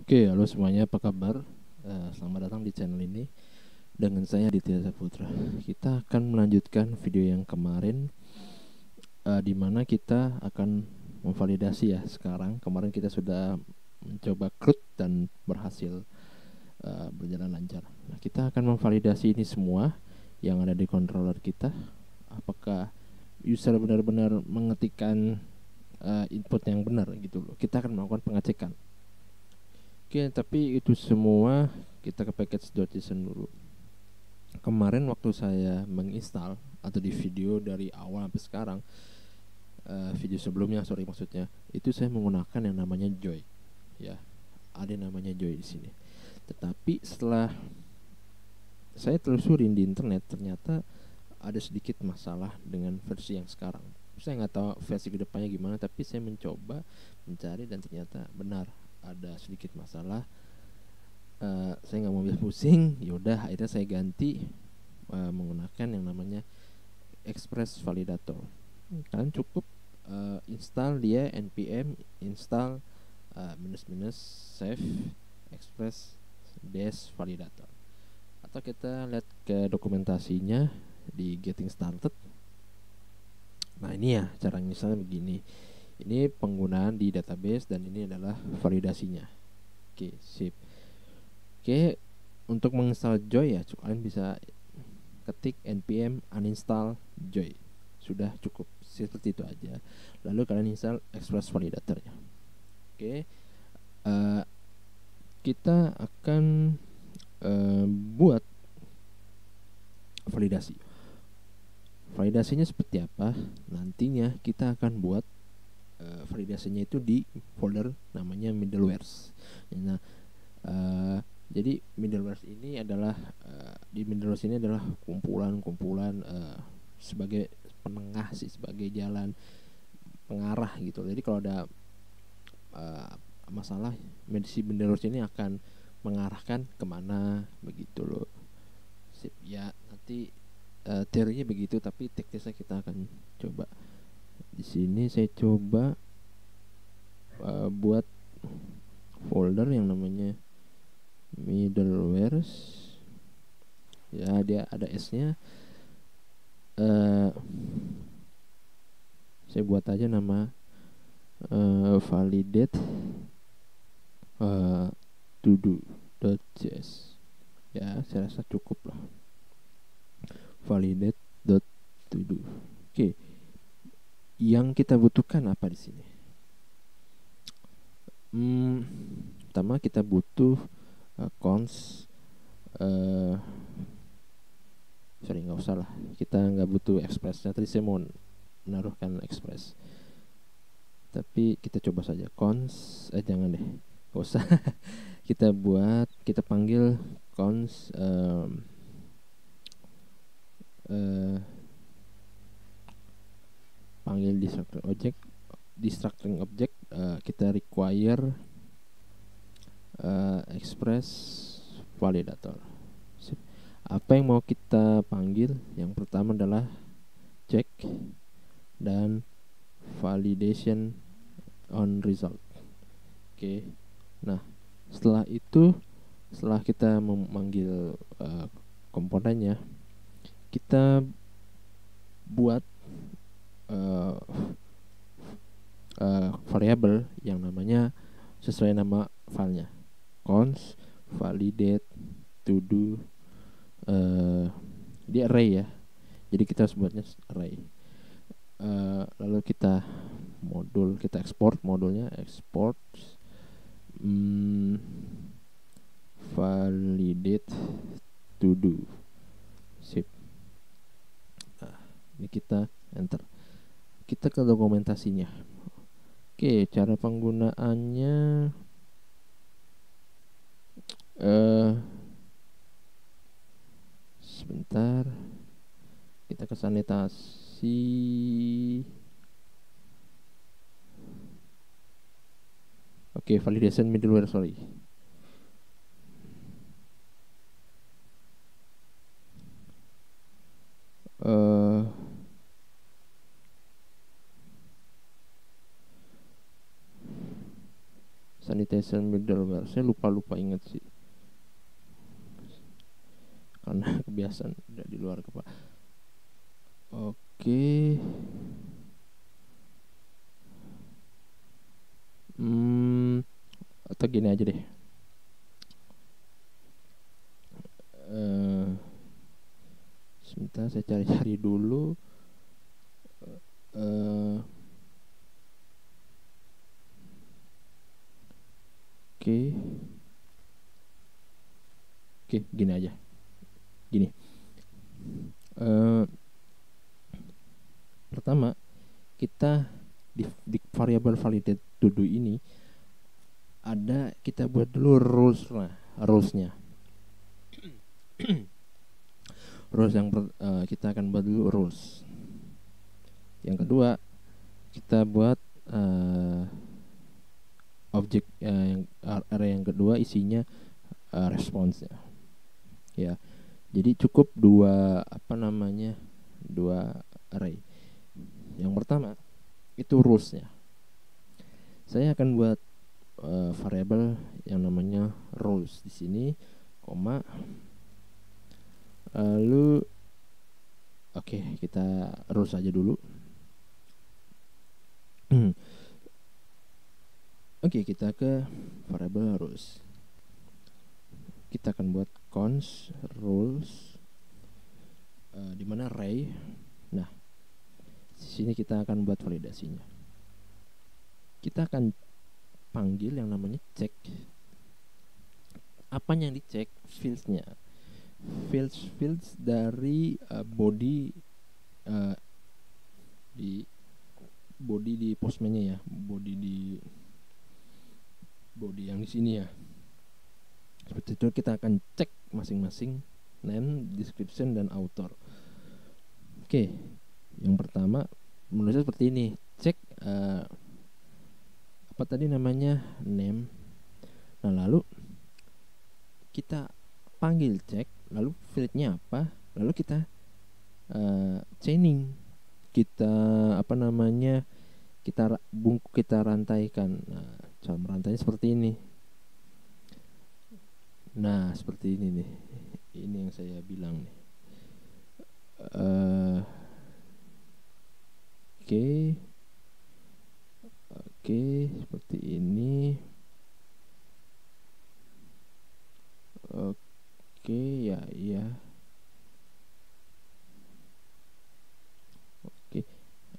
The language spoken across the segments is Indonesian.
Oke, halo semuanya, apa kabar? Selamat datang di channel ini dengan saya Aditya Saputra. Kita akan melanjutkan video yang kemarin, di mana kita akan memvalidasi ya. Sekarang kemarin kita sudah mencoba CRUD dan berhasil berjalan lancar. Nah, kita akan memvalidasi ini semua yang ada di controller kita. Apakah user benar-benar mengetikkan input yang benar gitu loh. Kita akan melakukan pengecekan. Oke, tapi itu semua kita ke package.json dulu. Kemarin waktu saya menginstal atau di video dari awal sampai sekarang, video sebelumnya maksudnya, itu saya menggunakan yang namanya Joy. Ya, ada yang namanya Joy di sini. Tetapi setelah saya telusurin di internet, ternyata ada sedikit masalah dengan versi yang sekarang. Saya nggak tahu versi kedepannya gimana, tapi saya mencoba mencari dan ternyata benar ada sedikit masalah. Saya nggak mau bilang pusing, yaudah akhirnya saya ganti menggunakan yang namanya Express Validator. Kalian cukup install dia npm install save Express dash Validator, atau kita lihat ke dokumentasinya di Getting Started. Nah, ini ya cara misalnya begini. Ini penggunaan di database dan ini adalah validasinya. Oke, sip. Oke, untuk menginstal Joy ya kalian bisa ketik npm uninstall Joy. Sudah cukup seperti itu aja. Lalu kalian install Express Validatornya. Oke, kita akan buat validasi. Validasinya seperti apa? Nantinya kita akan buat validasinya itu di folder namanya middlewares. Nah, jadi middlewares ini adalah di middlewares ini adalah kumpulan sebagai penengah sih, sebagai jalan pengarah gitu. Jadi kalau ada masalah, si middlewares ini akan mengarahkan kemana begitu loh. Sip ya, nanti teorinya begitu, tapi teknisnya kita akan coba. Di sini saya coba buat folder yang namanya middlewares. Ya, dia ada S-nya. Saya buat aja nama validate todo.js. Ya, saya rasa cukup lah. Validate.todo. Oke. Yang kita butuhkan apa di sini? Pertama kita butuh cons. Nggak usah lah. Kita nggak butuh expressnya. Tadi saya mau menaruhkan express. Tapi kita coba saja cons. Jangan deh. Nggak usah. Kita panggil cons. Panggil destructuring object, kita require express validator. Apa yang mau kita panggil? Yang pertama adalah check dan validation on result. Oke. Nah, setelah kita memanggil komponennya, kita buat variabel yang namanya sesuai nama filenya, cons validate to do. Dia array ya, jadi kita harus buatnya array. Lalu kita export modulnya, export validate to do. Sip. Nah, ini kita enter. Kita ke dokumentasinya. Oke, cara penggunaannya sebentar. Kita ke sanitasi. Oke, validation middleware, sorry. initialization middleware. Saya lupa ingat sih, karena kebiasaan udah di luar kepala. Oke. Atau gini aja deh. Sebentar saya cari dulu. Oke, gini aja. Gini. Pertama, kita di variable validate to do ini kita buat dulu rulesnya. Rules yang kita akan buat dulu rules. Yang kedua, kita buat objek yang array yang kedua isinya response-nya. Ya. Jadi cukup dua array. Yang pertama itu rules-nya. Saya akan buat variable yang namanya rules di sini, koma. Lalu kita rules aja dulu. Kita ke variable rules. Kita akan buat const rules di mana array. Nah, di sini kita akan buat validasinya. Kita akan panggil yang namanya check. Apanya yang dicek? Fields-nya. Fields dari body di postman-nya ya, body yang di sini ya. Seperti itu kita akan cek masing-masing name, description, dan author. Yang pertama menurut saya seperti ini. Cek apa tadi namanya, name. Nah, lalu kita panggil cek, lalu fieldnya apa, lalu kita chaining, kita kita rantaikan. Nah, cara merantainya seperti ini. Nah, seperti ini nih. Ini yang saya bilang nih. Oke, seperti ini. Ya.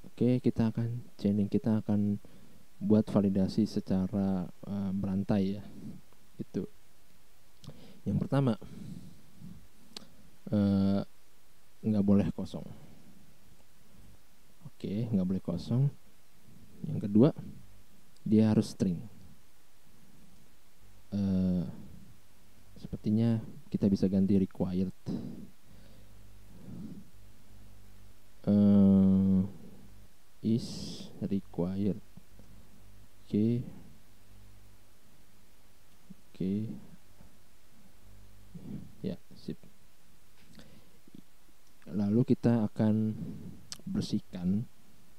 Oke, kita akan chaining, kita akan buat validasi secara berantai ya. Itu. Yang pertama, nggak boleh kosong. Nggak boleh kosong. Yang kedua, dia harus string. Sepertinya kita bisa ganti required. Is required. Oke. Ya, sip. Lalu kita akan bersihkan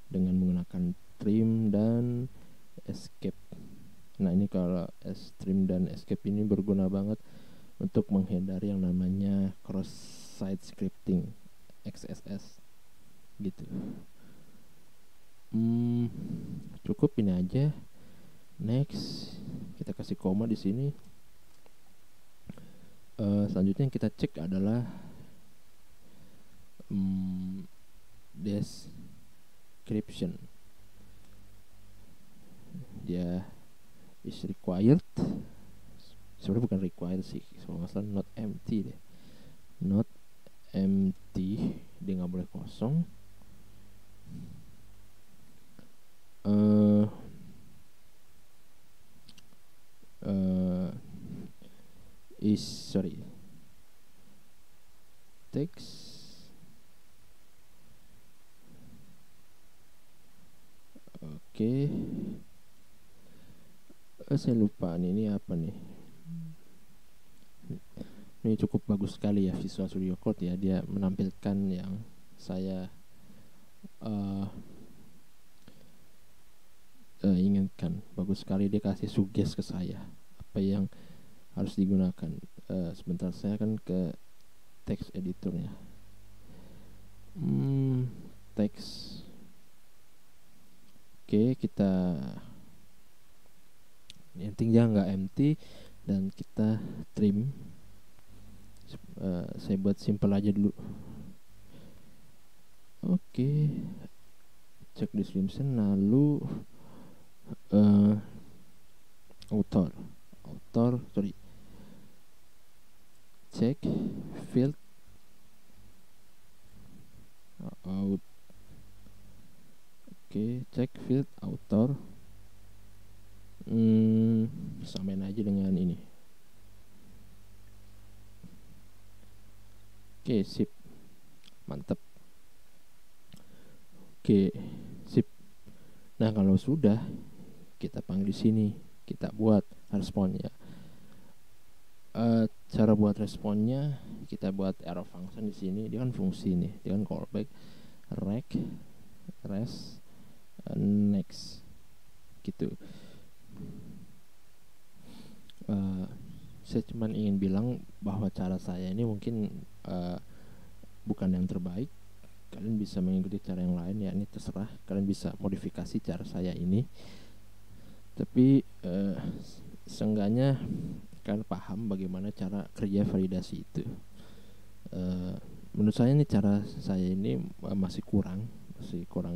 dengan menggunakan trim dan escape. Nah, ini kalau trim dan escape ini berguna banget untuk menghindari yang namanya cross site scripting, XSS gitu. Cukup ini aja. Next, kita kasih koma di sini. Selanjutnya yang kita cek adalah description. Dia is required. Sebenarnya bukan required sih, kalau nggak salah not empty deh. Not empty, dia nggak boleh kosong. Text. Saya lupa nih, ini apa nih. Ini cukup bagus sekali ya Visual Studio Code ya, dia menampilkan yang saya inginkan. Bagus sekali dia kasih suggest ke saya apa yang harus digunakan. Sebentar, saya akan ke text editornya. Teks. Oke, kita intinya nggak empty dan kita trim. Saya buat simple aja dulu. Oke, cek description, lalu author, cek field out. Oke, cek field author. Samain aja dengan ini. Oke, sip, mantep. Oke, sip. Nah, kalau sudah, kita panggil di sini, kita buat responnya. Cara buat responnya, kita buat arrow function di sini. Dia kan fungsi nih, dia kan callback, rec, res, next, gitu. Saya cuma ingin bilang bahwa cara saya ini mungkin bukan yang terbaik. Kalian bisa mengikuti cara yang lain, ya ini terserah. Kalian bisa modifikasi cara saya ini. Tapi seenggaknya kalian paham bagaimana cara kerja validasi itu. Menurut saya ini cara saya ini masih kurang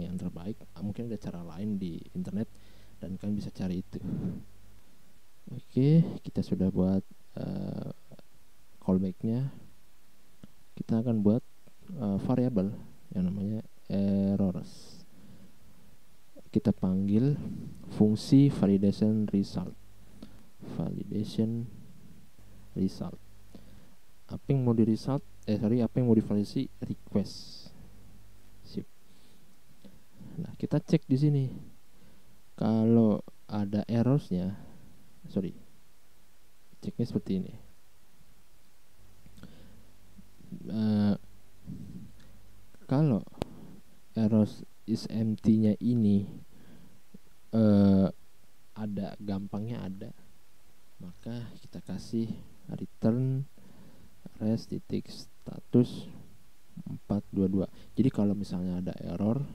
yang terbaik. Mungkin ada cara lain di internet dan kalian bisa cari itu. Oke, kita sudah buat callbacknya. Kita akan buat variabel yang namanya errors. Kita panggil fungsi validation result. Apa yang mau di result? Apa yang mau divalidasi? Request. Sip. Nah, kita cek di sini. Kalau ada errorsnya, ceknya seperti ini. Kalau errors is empty-nya ini ada, gampangnya ada, maka kita kasih return res titik status 422. Jadi kalau misalnya ada error,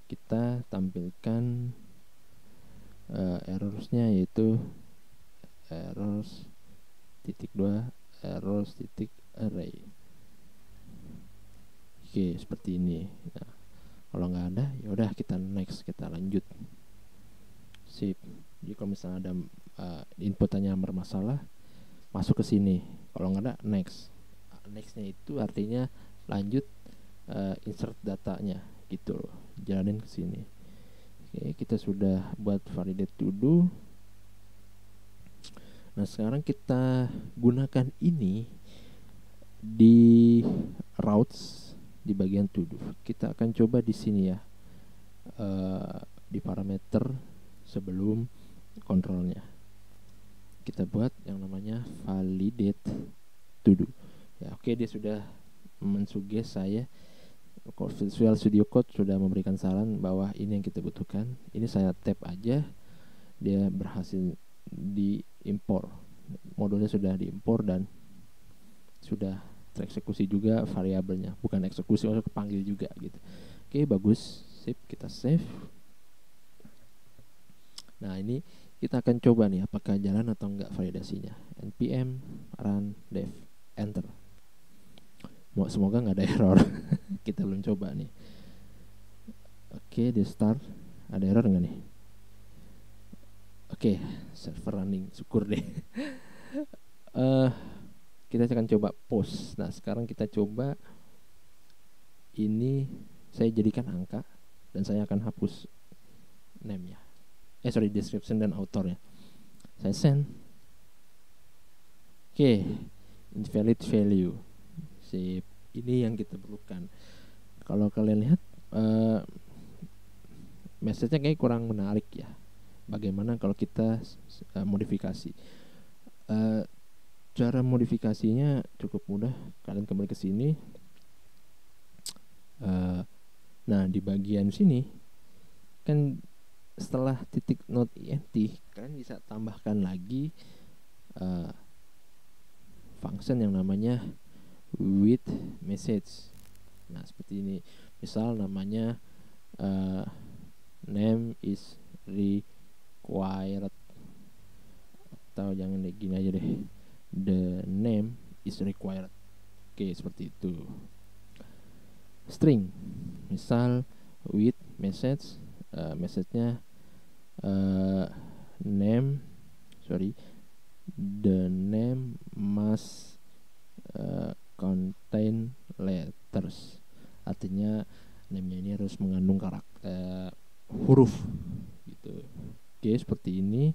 kita tampilkan errorsnya, yaitu errors titik 2 errors titik array. Oke, seperti ini. Nah, kalau nggak ada, ya udah kita next, kita lanjut. Sip. Jadi kalau misalnya ada inputannya bermasalah, masuk ke sini. Kalau nggak ada, next. Nextnya itu artinya lanjut, insert datanya gitu loh. Jalanin ke sini. Oke, kita sudah buat validate to do. Nah, sekarang kita gunakan ini di routes di bagian to do. Kita akan coba di sini ya, di parameter sebelum kontrolnya. Kita buat yang namanya validate to do. Ya, oke, dia sudah mensuggest saya. Visual Studio Code sudah memberikan saran bahwa ini yang kita butuhkan. Ini saya tap aja, dia berhasil diimpor. Modulnya sudah diimpor dan sudah tereksekusi juga variabelnya. Bukan eksekusi, maksudnya kepanggil juga gitu. Oke, bagus. Sip, kita save. Nah, ini kita akan coba nih apakah jalan atau enggak validasinya. npm run dev enter. Semoga nggak ada error. Kita belum coba nih. Oke, di start. Ada error nggak nih? Oke, server running. Syukur deh. Kita akan coba post. Nah, sekarang kita coba ini. Saya jadikan angka dan saya akan hapus name-nya. Description dan author-nya. Saya send. Oke, invalid value. Sip. Ini yang kita perlukan. Kalau kalian lihat, message-nya kayak kurang menarik ya. Bagaimana kalau kita modifikasi? Cara modifikasinya cukup mudah. Kalian kembali ke sini. Nah, di bagian sini kan setelah titik not int, kalian bisa tambahkan lagi function yang namanya with message. Nah, seperti ini. Misal namanya name is required, atau jangan gini aja deh, the name is required. Oke, seperti itu. String, misal with message, message-nya the name must contain letters. Artinya name-nya ini harus mengandung karakter huruf gitu. Oke, seperti ini.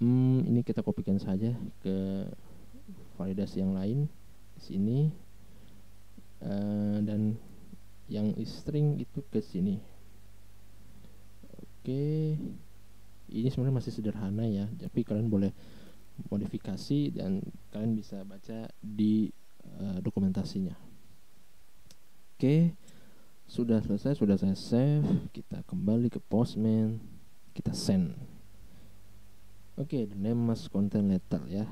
Ini kita kopikan saja ke validasi yang lain di sini, dan yang string itu ke sini. Oke, ini sebenarnya masih sederhana ya, tapi kalian boleh modifikasi dan kalian bisa baca di dokumentasinya. Oke, sudah selesai, sudah saya save. Kita kembali ke Postman, kita send. Oke, the name must contain letter ya.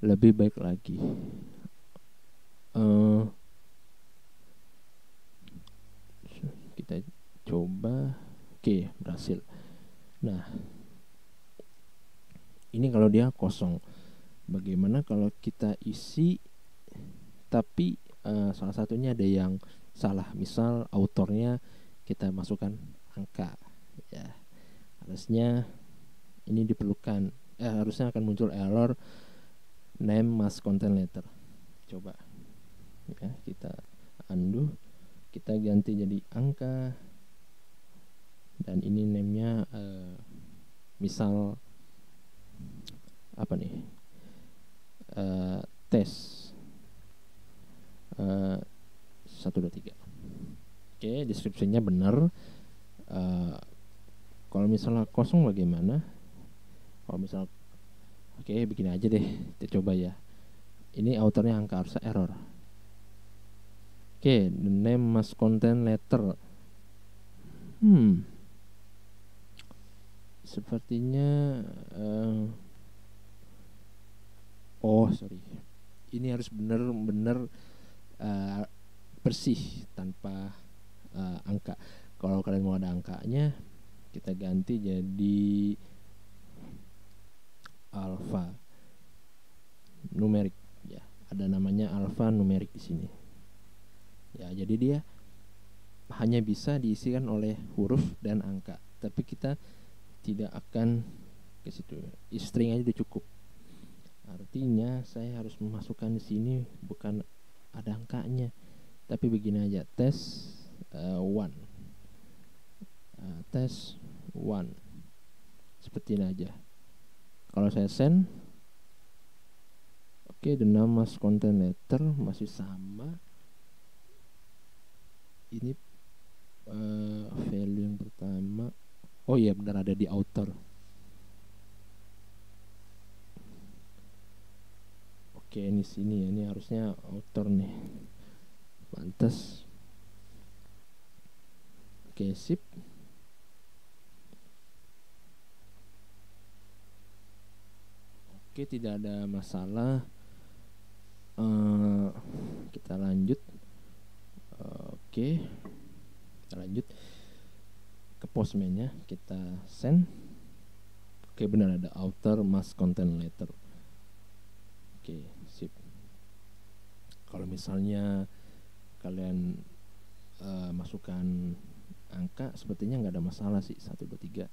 Lebih baik lagi, kita coba. Oke, berhasil. Nah, ini kalau dia kosong. Bagaimana kalau kita isi tapi salah satunya ada yang salah. Misal autornya kita masukkan angka ya. Harusnya ini diperlukan, harusnya akan muncul error name must contain letter. Coba ya, kita undo, kita ganti jadi angka, dan ini name-nya misal apa nih, tes 1 2 3. Oke, deskripsinya benar. Kalau misalnya kosong bagaimana? Kalau misal oke, begini aja deh, kita coba ya. Ini autornya angka, harusnya error. Oke, the name must contain letter. Sepertinya sorry. Ini harus benar-benar bersih tanpa angka. Kalau kalian mau ada angkanya, kita ganti jadi alpha numerik ya. Ada namanya alpha numerik di sini. Ya, jadi dia hanya bisa diisikan oleh huruf dan angka, tapi kita tidak akan ke situ. String aja udah cukup. Artinya saya harus memasukkan di sini bukan ada angkanya, tapi begini aja, tes 1, tes 1, seperti ini aja. Kalau saya send, oke, the name must contain letter masih sama. Ini value yang pertama. Oh iya, benar, ada di author. Oke, ini sini ya, ini harusnya author nih. Pantes. Oke, sip. Oke, tidak ada masalah. Kita lanjut. Oke, kita lanjut ke Postman-nya. Kita send. Oke, benar, ada author must contain letter. Oke, sip. Kalau misalnya kalian masukkan angka, sepertinya nggak ada masalah sih, 1 2 3.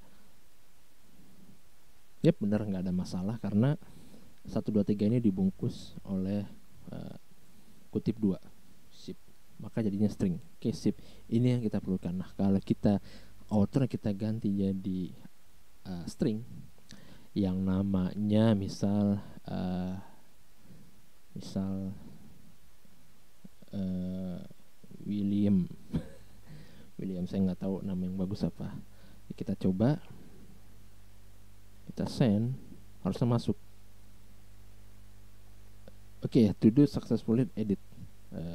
Yap, benar, nggak ada masalah karena 1 2 3 ini dibungkus oleh kutip 2. Sip. Maka jadinya string. Oke, sip. Ini yang kita perlukan. Nah, kalau kita author kita ganti jadi string yang namanya misal William. William, saya nggak tahu nama yang bagus apa. Kita coba, kita send, harusnya masuk. Oke, to do successfully edit.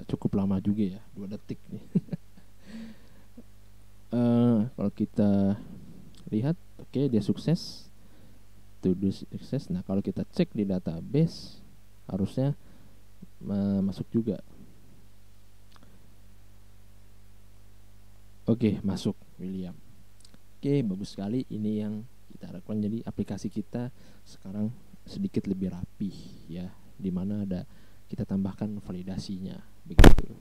Cukup lama juga ya, 2 detik nih. Kalau kita lihat, oke, dia sukses, to do sukses. Nah, kalau kita cek di database harusnya masuk juga. Oke, masuk William. Oke, bagus sekali. Ini yang kita harapkan. Jadi aplikasi kita sekarang sedikit lebih rapi ya, dimana ada kita tambahkan validasinya begitu.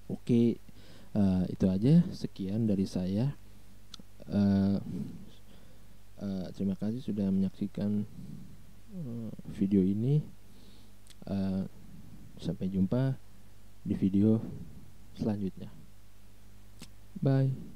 Oke, itu aja. Sekian dari saya. Terima kasih sudah menyaksikan video ini. Sampai jumpa di video selanjutnya. Bye.